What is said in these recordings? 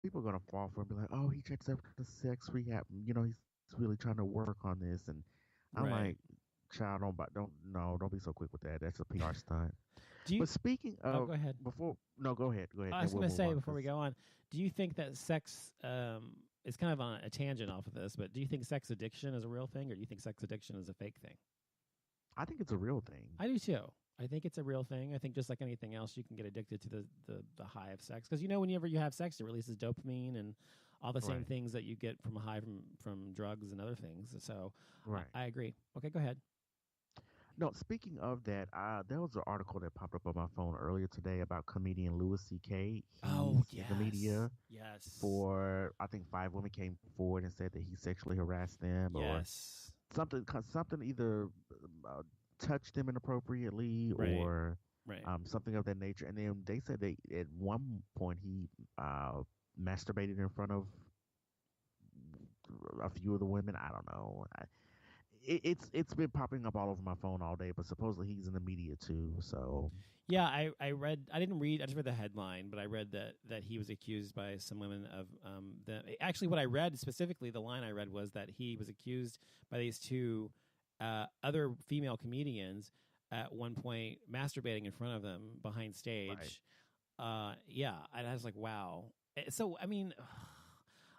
people are gonna fall for it and be like, "Oh, he checks out the sex rehab. He's really trying to work on this." And I'm Right. like, "Child, don't be so quick with that. That's a PR stunt." Do you? But speaking Oh, of go ahead. no, go ahead. I Then was we'll going to move say on before we because go on, do you think that sex is kind of on a tangent off of this, but do you think sex addiction is a real thing or do you think sex addiction is a fake thing? I think it's a real thing. I do too. I think it's a real thing. I think just like anything else, you can get addicted to the high of sex because whenever you have sex, it releases dopamine and all the same Right, things that you get from a high from drugs and other things. So right. I agree. Okay, go ahead. No, speaking of that, there was an article that popped up on my phone earlier today about comedian Louis C.K. Oh He's in the yes, media yes, for, I think, five women came forward and said that he sexually harassed them or yes. something either uh, touched them inappropriately Right, or right. something of that nature. And then they said that at one point he masturbated in front of a few of the women. I don't know. It's been popping up all over my phone all day, but supposedly he's in the media too. So Yeah, I read. I didn't read. I just read the headline, but I read that he was accused by some women of Actually, what I read specifically, the line I read was that he was accused by these two other female comedians at one point masturbating in front of them behind right. stage. Yeah, and I was like, wow. So I mean,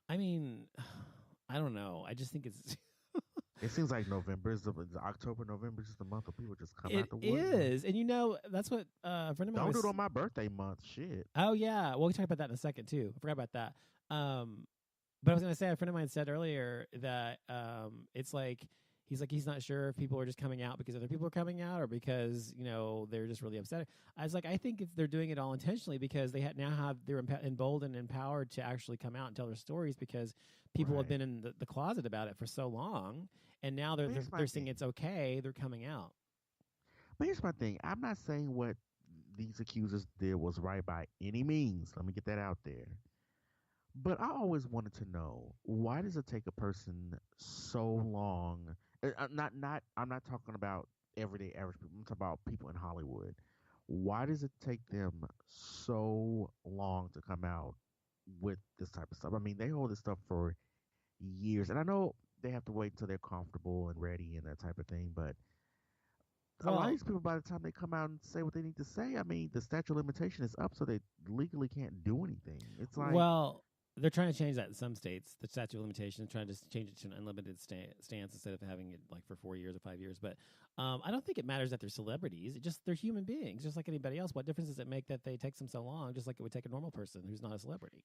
I don't know. I just think it's It seems like November is the October, November is just the month of people just coming out it the woodwork. is, and that's what a friend of mine Don't do it was. on my birthday month. Shit. Oh yeah, well, we talk about that in a second too. I forgot about that. Um, but I was gonna say a friend of mine said earlier that it's like he's not sure if people are just coming out because other people are coming out or because they're just really upset. I was like, I think they're doing it all intentionally because now they're emboldened and empowered to actually come out and tell their stories because people have Right. been in the closet about it for so long, and now they're But they're, here's my they're saying it's thing. okay. They're coming out. But here's my thing. I'm not saying what these accusers did was right by any means. Let me get that out there. But I always wanted to know, why does it take a person so long? Not. I'm not talking about everyday average people. I'm talking about people in Hollywood. Why does it take them so long to come out with this type of stuff? I mean, they hold this stuff for years, and I know they have to wait until they're comfortable and ready and that type of thing. But a lot of Well, these people, by the time they come out and say what they need to say, I mean, the statute of limitation is up, so they legally can't do anything. It's like, Well, they're trying to change that in some states. The statute of limitations, trying to just change it to an unlimited stance instead of having it like for 4 years or 5 years. But I don't think it matters that they're celebrities. It just they're human beings, just like anybody else. What difference does it make that they takes them so long, just like it would take a normal person who's not a celebrity?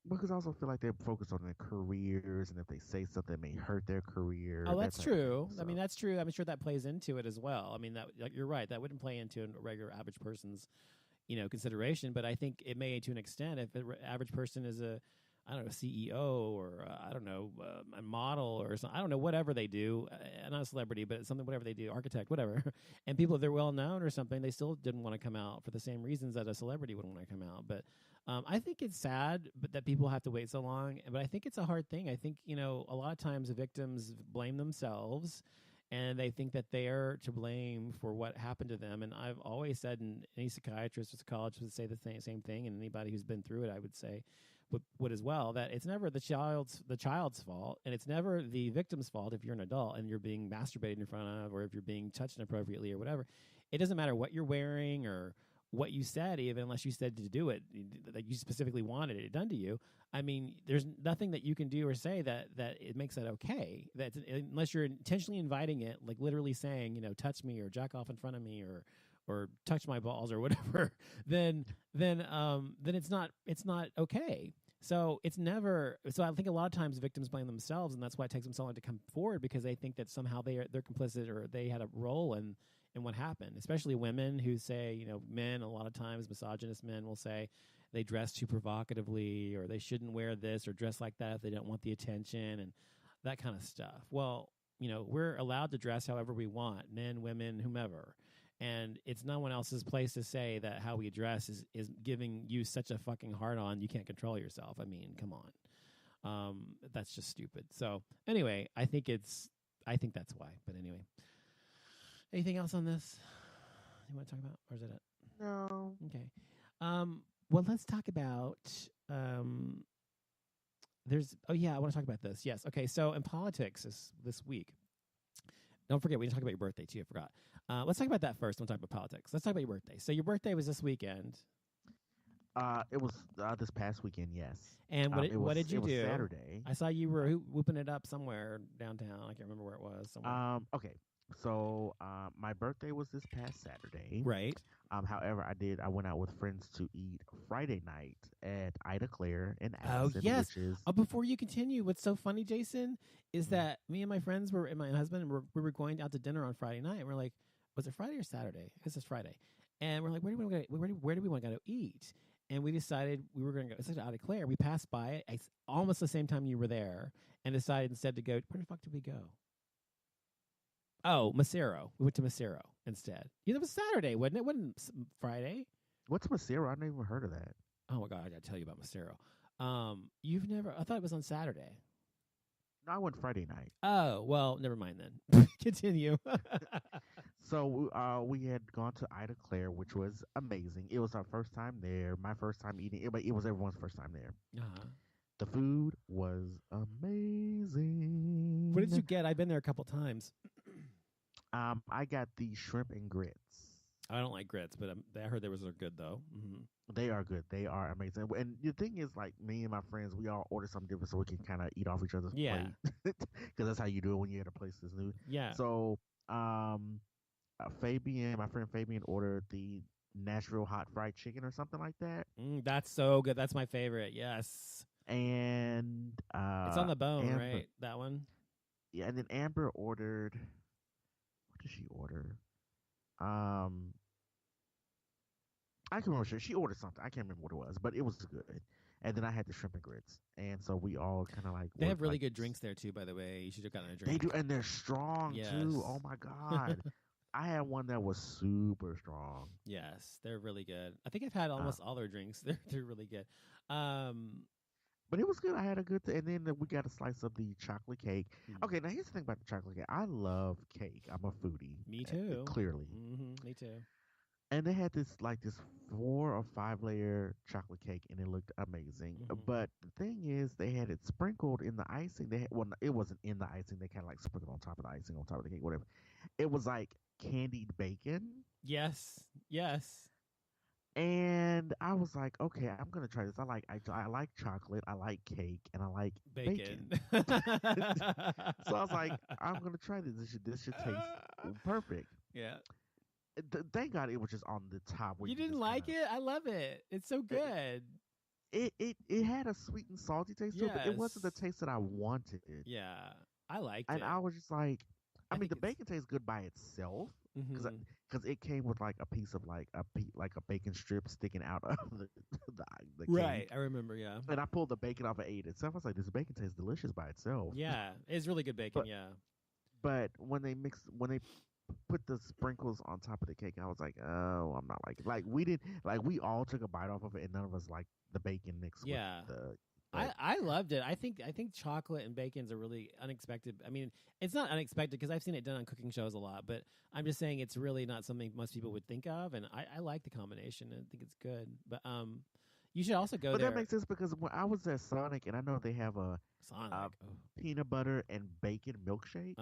because I also feel like they're focused on their careers, and if they say something that may hurt their career, Oh, that that's type of thing. true. I mean, So, that's true. I'm sure that plays into it as well. I mean, that like, you're right. That wouldn't play into a regular average person's consideration, but I think it may to an extent if an average person is a I don't know, CEO or I don't know, a model or something. I don't know, whatever they do. Not a celebrity, but it's something, whatever they do, architect, whatever. And people, if they're well known or something, they still didn't want to come out for the same reasons that a celebrity would want to come out. But I think it's sad, but that people have to wait so long. But I think it's a hard thing. I think a lot of times the victims blame themselves and they think that they're to blame for what happened to them. And I've always said, and any psychiatrist or psychologist would say the same thing, and anybody who's been through it, I would say, would as well, that it's never the child's fault, and it's never the victim's fault if you're an adult and you're being masturbated in front of, or if you're being touched inappropriately or whatever. It doesn't matter what you're wearing or what you said, even unless you said to do it, that you specifically wanted it done to you. I mean, there's nothing that you can do or say that it makes that okay. That unless you're intentionally inviting it, like literally saying, touch me or jack off in front of me or touch my balls or whatever, then it's not okay. So it's never. So I think a lot of times victims blame themselves, and that's why it takes them so long to come forward because they think that somehow they're complicit or they had a role in what happened. Especially women who say, men a lot of times misogynist men will say they dress too provocatively or they shouldn't wear this or dress like that if they don't want the attention and that kind of stuff. Well, we're allowed to dress however we want, men, women, whomever. And it's no one else's place to say that how we dress is giving you such a fucking hard on you can't control yourself. I mean, come on. That's just stupid. So anyway, I think that's why. But anyway, anything else on this you want to talk about, or is that it? no. Okay. Well, let's talk about Oh yeah, I want to talk about this. Yes. Okay. So in politics this week, don't forget we didn't talk about your birthday too. I forgot. Let's talk about that first. Don't talk about politics. Let's talk about your birthday. So your birthday was this weekend. It was this past weekend, yes. And what did you do? It was Saturday. I saw you were whooping it up somewhere downtown. I can't remember where it was. Somewhere. Okay. So my birthday was this past Saturday. Right. However, I went out with friends to eat Friday night at Ida Claire in Oh Addison, yes. which is Before you continue, what's so funny, Jason, is that me and my friends and my husband we were going out to dinner on Friday night. We're like, was it Friday or Saturday? I guess it's Friday. And we're like, where do we want to go to eat? And we decided we were going to go. It's like Ida Claire. We passed by it almost the same time you were there, and decided instead to go. Where the fuck did we go? Oh, Macero. We went to Macero instead. Yeah, it was Saturday, wasn't it? It wasn't Friday. What's Macero? I never even heard of that. Oh my god, I got to tell you about Macero. You've never? I thought it was on Saturday. No, I went Friday night. Oh well, never mind then. Continue. So we had gone to Ida Claire, which was amazing. It was our first time there. My first time eating. It was everyone's first time there. Uh-huh. The food was amazing. What did you get? I've been there a couple times. I got the shrimp and grits. I don't like grits, but I heard those are good though. Mm-hmm. They are good. They are amazing. And the thing is, like, me and my friends, we all order something different so we can kind of eat off each other's plate. Because that's how you do it when you're at a place that's new. Yeah. So, my friend Fabian ordered the Nashville hot fried chicken or something like that. That's so good. That's my favorite. Yes. And it's on the bone, Amber, right? That one. Yeah, and then Amber ordered. What did she order? I can remember. She ordered something. I can't remember what it was, but it was good. And then I had the shrimp and grits, and so we all kind of like. They have really good drinks there too, by the way. You should have gotten a drink. They do, and they're strong too. Oh my god. I had one that was super strong. Yes, they're really good. I think I've had almost all their drinks. They're really good. But it was good. I had a good and then we got a slice of the chocolate cake. Okay, now here's the thing about the chocolate cake. I love cake. I'm a foodie. Me too. Clearly. Me too. And they had this 4 or 5 layer chocolate cake, and it looked amazing. But the thing is, they had it sprinkled in the icing. It wasn't in the icing. They kind of like sprinkled on top of the icing, on top of the cake, whatever. It was like candied bacon. Yes. And I was like, okay, I'm gonna try this. I like chocolate, I like cake, and I like bacon. So I was like, I'm gonna try this. This should taste perfect. Yeah. Thank God it was just on the top. You didn't like it? I love it. It's so good. It had a sweet and salty taste to it, but it wasn't the taste that I wanted. Yeah, I liked it. And I was just like, I mean, the bacon tastes good by itself because it came with like a piece of like a bacon strip sticking out of the cake. Right, I remember. Yeah, and I pulled the bacon off and ate it. So I was like, this bacon tastes delicious by itself. Yeah, it's really good bacon. But when they put the sprinkles on top of the cake, I was like, oh, I'm not like it. Like we all took a bite off of it, and none of us liked the bacon mixed with the. I loved it. I think chocolate and bacon's a really unexpected. I mean, it's not unexpected because I've seen it done on cooking shows a lot, but I'm just saying it's really not something most people would think of, and I like the combination. I think it's good. But you should also go there. But that makes sense because when I was at Sonic, and I know they have a peanut butter and bacon milkshake.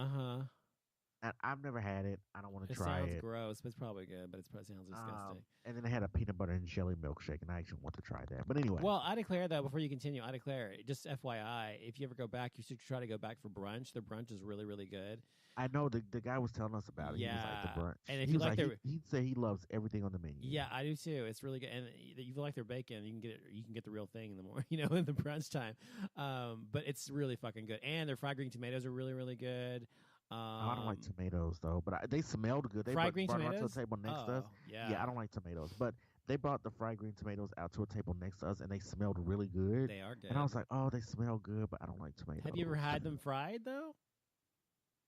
And I've never had it. I don't want to try it. It sounds gross, but it's probably good. But it sounds disgusting. And then they had a peanut butter and jelly milkshake, and I actually want to try that. But anyway. Well, I declare, though, before you continue, I declare, just FYI, if you ever go back, you should try to go back for brunch. Their brunch is really, really good. I know the guy was telling us about it. Yeah. He was like the brunch. And if you like their, he'd say he loves everything on the menu. Yeah, I do too. It's really good. And if you like their bacon, you can get the real thing in the morning, in the brunch time. But it's really fucking good. And their fried green tomatoes are really, really good. I don't like tomatoes though, but they smelled good. They fried green brought tomatoes to a table next to us. Yeah, I don't like tomatoes, but they brought the fried green tomatoes out to a table next to us, and they smelled really good. They are good. And I was like, oh, they smell good, but I don't like tomatoes. Have you ever had them fried though?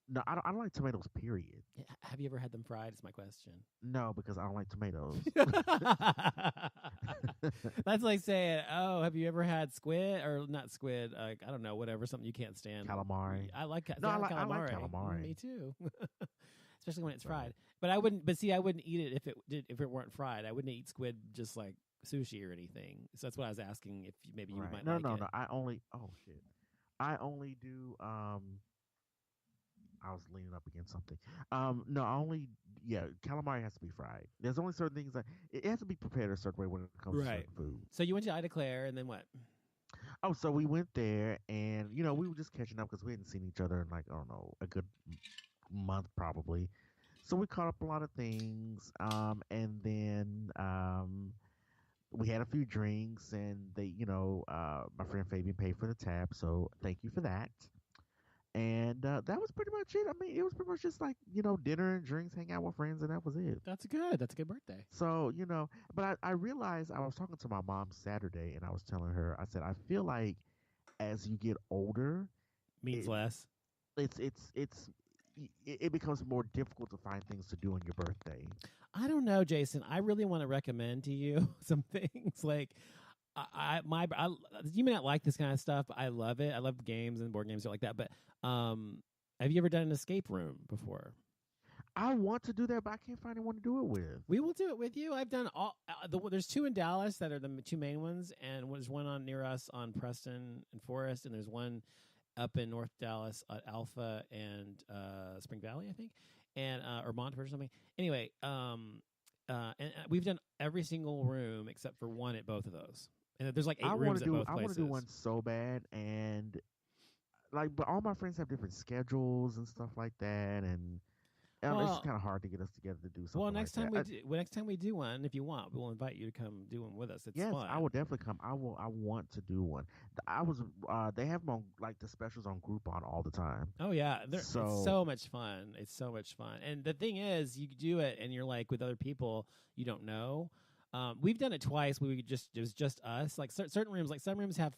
No, I don't like tomatoes, period. Have you ever had them fried is my question. No, because I don't like tomatoes. That's like saying, oh, have you ever had squid? Or not squid, I don't know, whatever, something you can't stand. Calamari. I like calamari. I like calamari. calamari. Me too. Especially when it's fried. But I wouldn't eat it if it weren't fried. I wouldn't eat squid just like sushi or anything. So that's what I was asking if maybe you might like it. No. I only, oh shit. I only do. I was leaning up against something. No, I only. Yeah, calamari has to be fried. There's only certain things that it has to be prepared a certain way when it comes to Right. certain food. So you went to Ida Claire, and then what? Oh, so we went there, and we were just catching up because we hadn't seen each other in like I don't know a good month probably. So we caught up a lot of things, and then we had a few drinks, and my friend Fabian paid for the tab, so thank you for that. And that was pretty much it. I mean, it was pretty much just like dinner and drinks, hang out with friends, and that was it. That's good. That's a good birthday. So but I realized I was talking to my mom Saturday, and I was telling her, I said I feel like as you get older, Means it, less. it becomes more difficult to find things to do on your birthday. I don't know, Jason. I really want to recommend to you some things. Like, you may not like this kind of stuff, but I love it. I love games and board games like that. But have you ever done an escape room before? I want to do that, but I can't find anyone to do it with. We will do it with you. I've done all. There's two in Dallas that are the two main ones, and there's one on near us on Preston and Forest, and there's one up in North Dallas at Alpha and Spring Valley, I think, and or Montford or something. Anyway, and we've done every single room except for one at both of those. And there's like 8 rooms at both places. I want to do one so bad, and but all my friends have different schedules and stuff like that, and it's just kind of hard to get us together to do something. Well, next like time that. next time we do one, if you want, we'll invite you to come do one with us. It's fun. I will definitely come. I want to do one. They have them on like the specials on Groupon all the time. Oh yeah, it's so much fun. It's so much fun. And the thing is, you do it, and you're like with other people you don't know. We've done it twice. It was just us. Like certain rooms, like some rooms have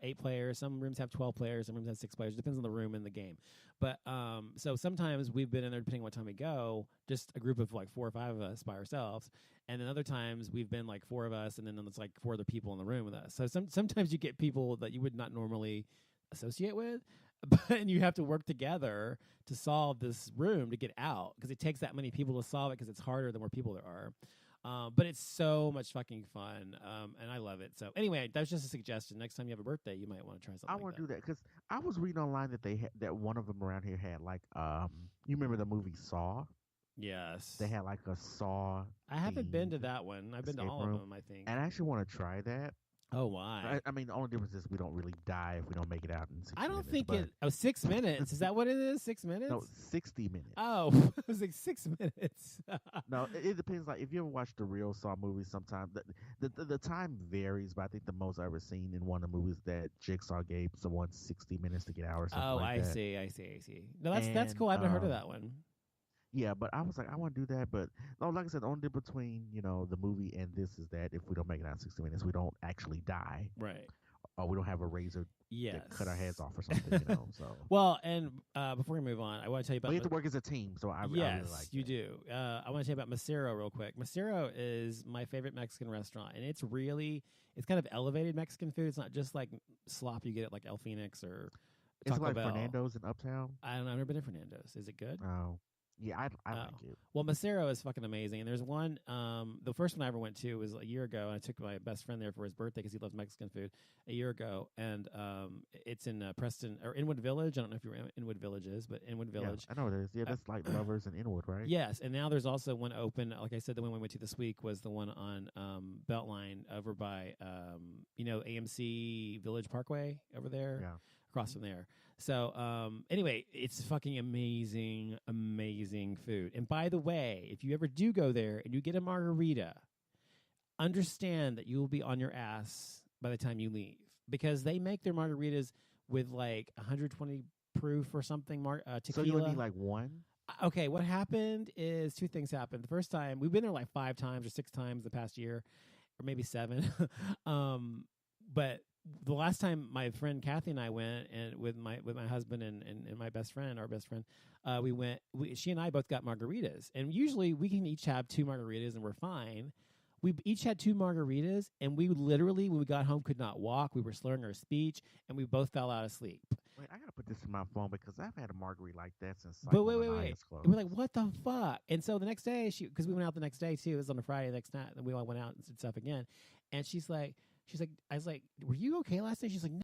8 players, some rooms have 12 players, some rooms have 6 players. It depends on the room and the game. But so sometimes we've been in there depending on what time we go, just a group of like 4 or 5 of us by ourselves. And then other times we've been like 4 of us, and then there's like 4 other people in the room with us. So sometimes you get people that you would not normally associate with, and you have to work together to solve this room to get out, because it takes that many people to solve it, because it's harder the more people there are. But it's so much fucking fun, and I love it. So anyway, that's just a suggestion. Next time you have a birthday, you might want to try something. I want to do that because I was reading online that that one of them around here had like you remember the movie Saw? Yes, they had like a Saw. I haven't been to that one. I've been to all of them, I think. And I actually want to try that. Oh, why? I mean, the only difference is we don't really die if we don't make it out in 6 minutes. I don't think it. Oh, 6 minutes. Is that what it is? 6 minutes? No, 60 minutes. Oh, it was like 6 minutes. No, it depends. Like if you ever watch the real Saw movies, sometimes the time varies. But I think the most I've ever seen in one of the movies that Jigsaw gave someone 60 minutes to get out or something. Oh, like that. I see. No, that's cool. I haven't heard of that one. Yeah, but I was like, I want to do that, but no, like I said, the only difference between the movie and this is that if we don't make it out in 60 minutes, we don't actually die, right? Or we don't have a razor to cut our heads off or something, So well, and before we move on, I want to tell you about. But you have to work as a team, so I really like that. You do. I want to tell you about Macero real quick. Macero is my favorite Mexican restaurant, and it's kind of elevated Mexican food. It's not just like slop you get at like El Phoenix or Taco like Bell. Fernando's in Uptown. I don't know. I've never been to Fernando's. Is it good? Oh. Yeah, I like it. Well, Macero is fucking amazing. And there's one, the first one I ever went to was a year ago, and I took my best friend there for his birthday because he loves Mexican food a year ago. And it's in Preston, or Inwood Village. I don't know if you know where Inwood Village is, but Inwood Village. Yeah, I know it is. Yeah, that's like Lovers and Inwood, right? Yes, and now there's also one open. Like I said, the one we went to this week was the one on Beltline over by, AMC Village Parkway over there. Yeah. Across from there. So anyway, it's fucking amazing food. And by the way, if you ever do go there and you get a margarita, understand that you will be on your ass by the time you leave, because they make their margaritas with like 120 proof or something tequila. So you only need like one? Okay, what happened is 2 things happened. The first time, we've been there like 5 times or 6 times the past year, or maybe 7. But the last time my friend Kathy and I went, and with my husband and my best friend, our best friend, we went. She and I both got margaritas, and usually we can each have 2 margaritas and we're fine. We each had 2 margaritas, and we literally, when we got home, could not walk. We were slurring our speech, and we both fell out of sleep. Wait, I gotta put this in my phone because I've had a margarita like that since. But wait. We're like, what the fuck? And so the next day, because we went out the next day too. It was on a Friday the next night, and we all went out and did stuff again. And she's like, I was like, were you okay last night? She's like, no.